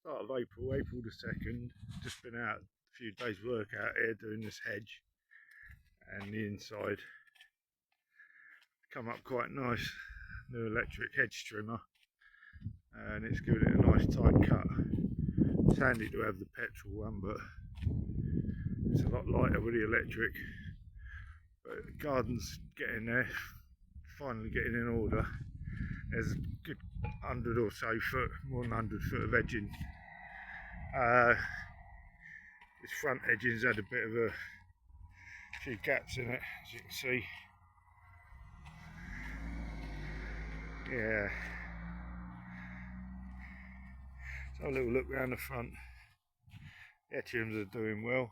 start of April, April the 2nd. Just been out a few days' work out here doing this hedge and the inside. Come up quite nice, new electric hedge trimmer, and it's given it a nice tight cut. It's handy to have the petrol one, but it's a lot lighter with the electric. But the garden's getting there, finally getting in order. There's a good 100 or so foot, more than 100 foot of edging. This front edging's had a bit of a few gaps in it, as you can see. Yeah. So a little look round the front. The Echiums are doing well.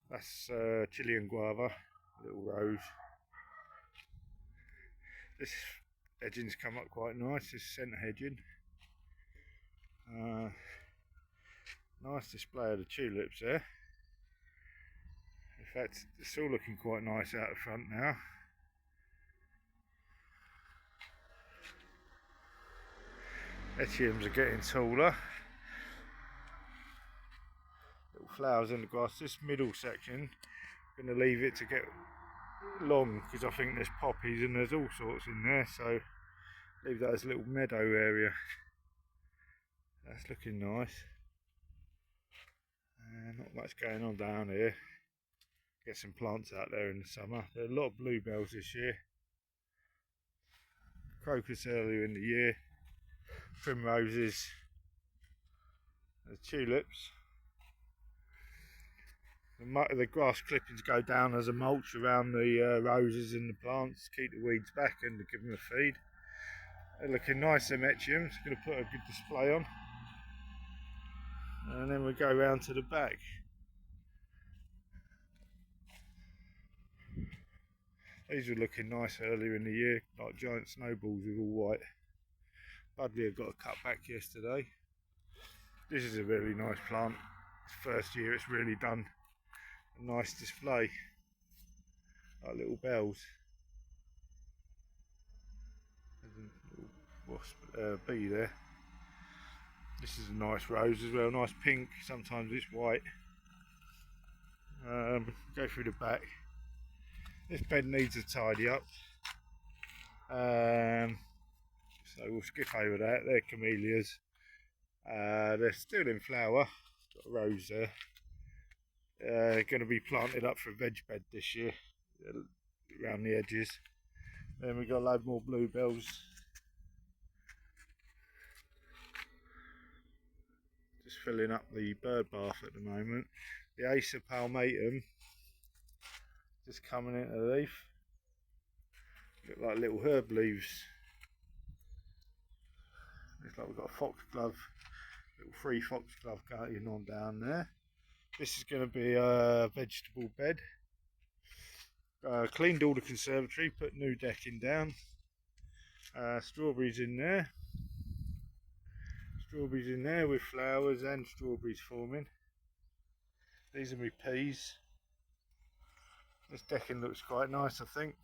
That's Chilean guava, little rose. This edging's come up quite nice, this centre hedging. Nice display of the tulips there. In fact, it's all looking quite nice out the front now. Echiums are getting taller. Little flowers in the grass. This middle section, I'm going to leave it to get long because I think there's poppies and there's all sorts in there, so leave that as a little meadow area. That's looking nice. Not much going on down here. Get some plants out there in the summer. There are a lot of bluebells this year. Crocus earlier in the year. Primroses. The tulips. The grass clippings go down as a mulch around the roses and the plants, keep the weeds back and give them a feed. They're looking nice, them Echiums. Going to put a good display on. And then we go round to the back. These were looking nice earlier in the year, like giant snowballs with all white. Budley got a cut back yesterday. This is a really nice plant. It's first year it's really done a nice display. Like little bells. There's a little wasp, bee there. This is a nice rose as well, nice pink, sometimes it's white. Go through the back. This bed needs a tidy up. So we'll skip over that. They're camellias. They're still in flower. Got a rose there. Going to be planted up for a veg bed this year, around the edges. Then we've got a load more bluebells. Just filling up the bird bath at the moment. The Acer palmatum just coming into leaf. Look like little herb leaves. Looks like we've got a foxglove, little free foxglove going on down there. This is going to be a vegetable bed. Cleaned all the conservatory, put new decking down. Strawberries in there. Strawberries in there with flowers and strawberries forming. These are my peas. This decking looks quite nice, I think.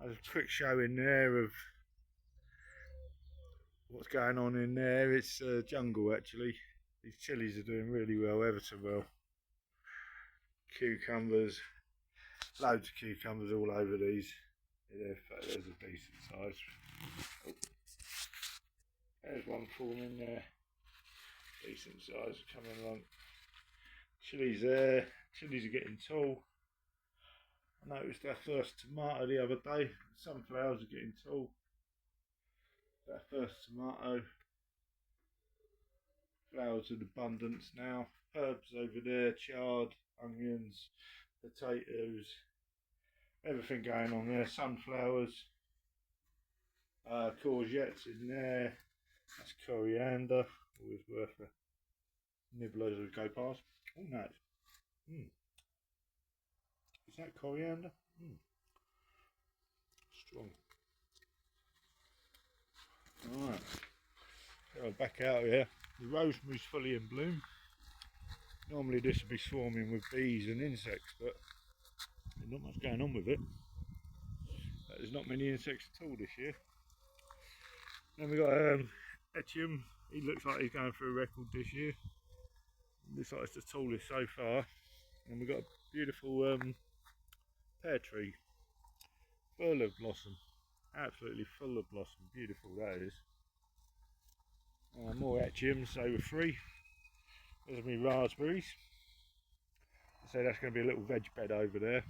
There's a quick show in there of what's going on in there. It's jungle actually. These chilies are doing really well, ever so well. Cucumbers, loads of cucumbers all over these. Yeah, there's a decent size. Oh. There's one forming there. Decent size coming along. Chilies there. Chilies are getting tall. I noticed our first tomato the other day. Sunflowers are getting tall. Our first tomato. Flowers in abundance now. Herbs over there, chard, onions, potatoes, everything going on there. Sunflowers, courgettes in there. That's coriander, always worth a nibble as we go past. Oh no. Is that coriander? Strong. Alright. So back out here. The rosemary's fully in bloom. Normally this would be swarming with bees and insects, but there's not much going on with it. There's not many insects at all this year. Then we've got Echium He looks like he's going for a record this year. Looks like it's the tallest so far. And we've got a beautiful pear tree, full of blossom, absolutely full of blossom. Beautiful that is. More Echiums, they were free. There's my raspberries. So that's going to be a little veg bed over there.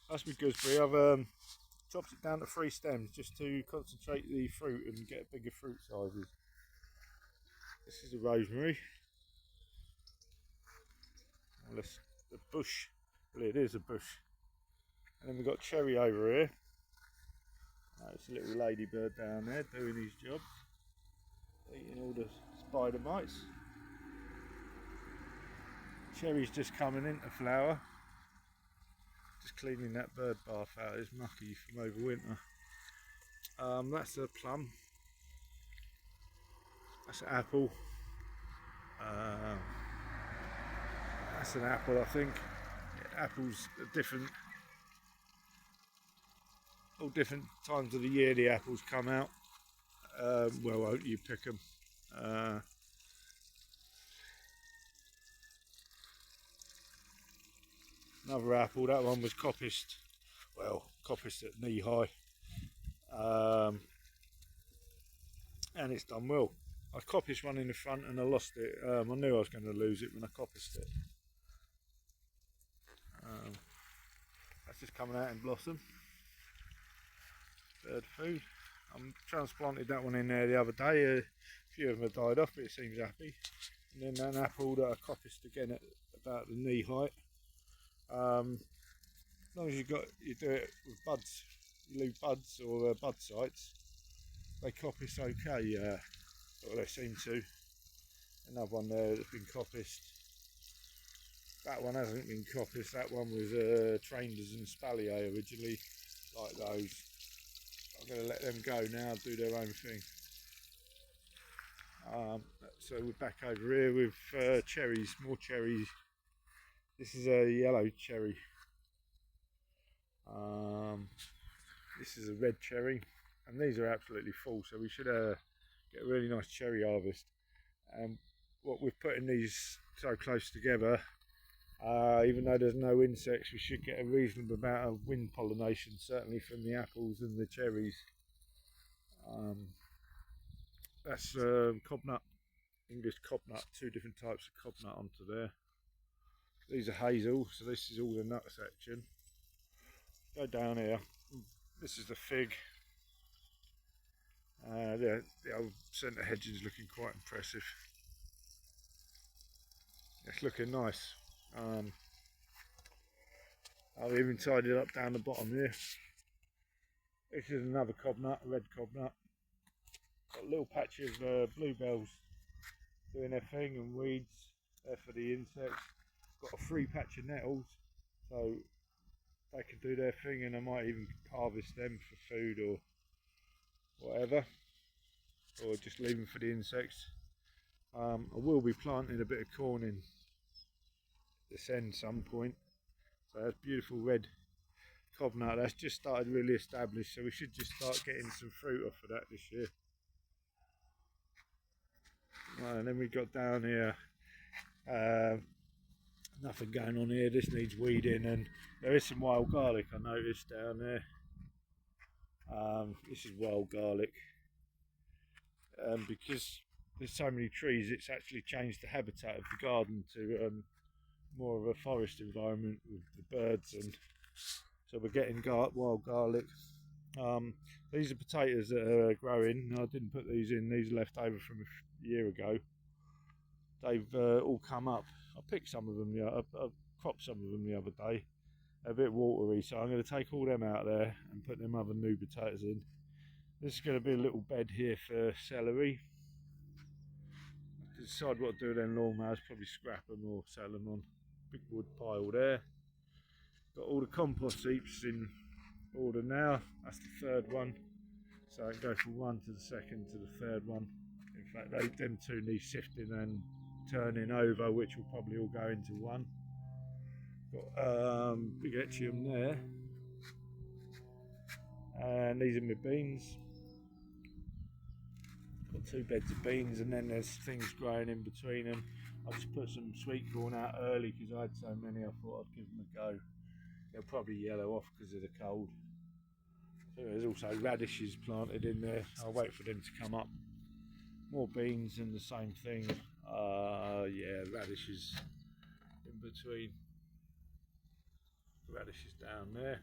That's my gooseberry. I've chopped it down to 3 stems just to concentrate the fruit and get bigger fruit sizes. This is the rosemary. Well, the bush. Well, it is a bush. And then we've got cherry over here. It's a little ladybird down there doing his job, eating all the spider mites. Cherry's just coming into flower. Just cleaning that bird bath out, it's mucky from over winter. That's a plum. That's an apple. That's an apple, I think. Apples are different. All different times of the year the apples come out. Well, won't you pick them? Another apple, that one was coppiced. Well, coppiced at knee high. And it's done well. I coppiced one in the front and I lost it. I knew I was going to lose it when I coppiced it. That's just coming out in blossom. Bird food. I transplanted that one in there the other day. A few of them have died off, but it seems happy. And then an apple that I coppiced again at about the knee height. As long as you do it with buds, you leave buds or bud sites, they coppice okay. Well, they seem to. Another one there that's been coppiced. That one hasn't been coppiced. That one was trained as an espalier originally, like those. I'm going to let them go now, do their own thing. So we're back over here with cherries, more cherries. This is a yellow cherry. This is a red cherry, and these are absolutely full, so we should get a really nice cherry harvest. And what we've put in these so close together, even though there's no insects, we should get a reasonable amount of wind pollination, certainly from the apples and the cherries. That's cobnut, English cobnut, 2 different types of cobnut onto there. These are hazel, so this is all the nut section. Go down here. This is the fig. The old centre hedge is looking quite impressive. It's looking nice. I've even tidied it up down the bottom here. This is another cobnut, a red cobnut. Got a little patch of bluebells doing their thing, and weeds there for the insects. Got a free patch of nettles, so they can do their thing, and I might even harvest them for food or whatever, or just leave them for the insects. I will be planting a bit of corn in this end some point. So that's beautiful red cobnut. That's just started really established, so we should just start getting some fruit off of that this year. Right, and then we got down here. Nothing going on here. This needs weeding, and there is some wild garlic I noticed down there. This is wild garlic. Because there's so many trees, it's actually changed the habitat of the garden to more of a forest environment with the birds, and so we're getting wild garlic. These are potatoes that are growing. I didn't put these in, these are left over from a year ago. They've all come up. I picked some of them, I cropped some of them the other day. They're a bit watery, so I'm going to take all them out there and put them other new potatoes in. This is going to be a little bed here for celery. To decide what to do with them lawnmowers, probably scrap them or sell them on. Big wood pile there. Got all the compost heaps in order now. That's the 3rd one. So I can go from 1 to the 2nd to the 3rd one. In fact, them 2 need sifting and turning over, which will probably all go into one. Got big Echium there. And these are my beans. Got 2 beds of beans, and then there's things growing in between them. I just put some sweet corn out early because I had so many. I thought I'd give them a go. They'll probably yellow off because of the cold. So there's also radishes planted in there. I'll wait for them to come up. More beans and the same thing. Yeah, radishes in between. Radishes down there.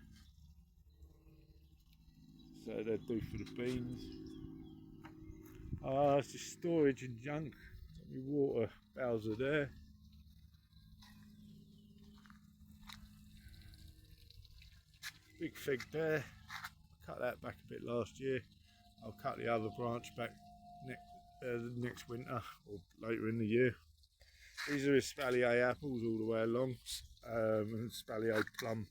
So they'll do for the beans. It's just storage and junk. My water barrels are there. Big fig there. I cut that back a bit last year. I'll cut the other branch back next winter or later in the year. These are espalier apples all the way along, and espalier plum,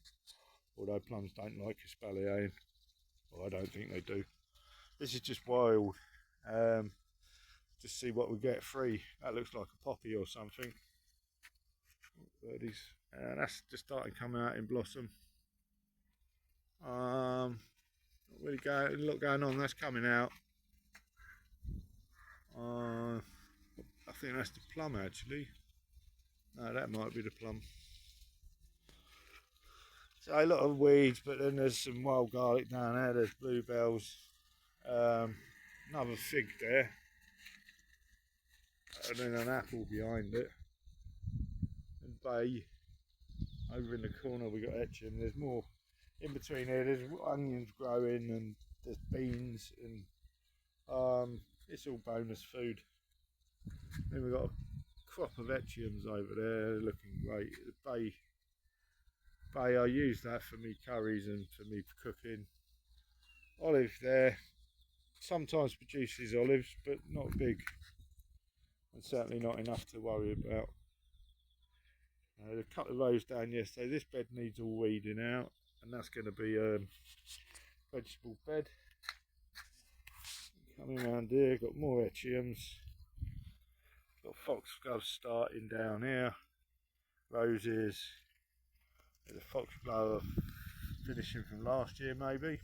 although plums don't like espalier, well, I don't think they do. This is just wild. Just see what we get free. That looks like a poppy or something. Birdies. That's just starting to come out in blossom. Not really a lot going on. That's coming out. I think that's the plum actually. No, that might be the plum. So a lot of weeds, but then there's some wild garlic down there. There's bluebells. Another fig there, and then an apple behind it. And bay over in the corner we got Etcham. There's more in between here. There's onions growing and there's beans, and it's all bonus food. Then we've got a crop of Etchams over there looking great. The bay, I use that for me curries and for me cooking. Olive there, sometimes produces olives, but not big, and certainly not enough to worry about. A couple of rows down yesterday. This bed needs all weeding out, and that's going to be a vegetable bed. Coming around here, got more Etchams. Got foxgloves starting down here. Roses. There's a foxglove finishing from last year, maybe.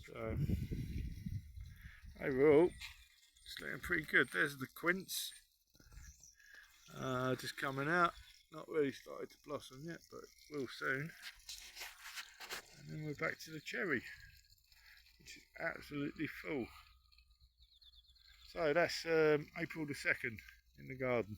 So overall, it's looking pretty good. There's the quince, just coming out. Not really started to blossom yet, but will soon. And then we're back to the cherry, which is absolutely full. So that's April the 2nd in the garden.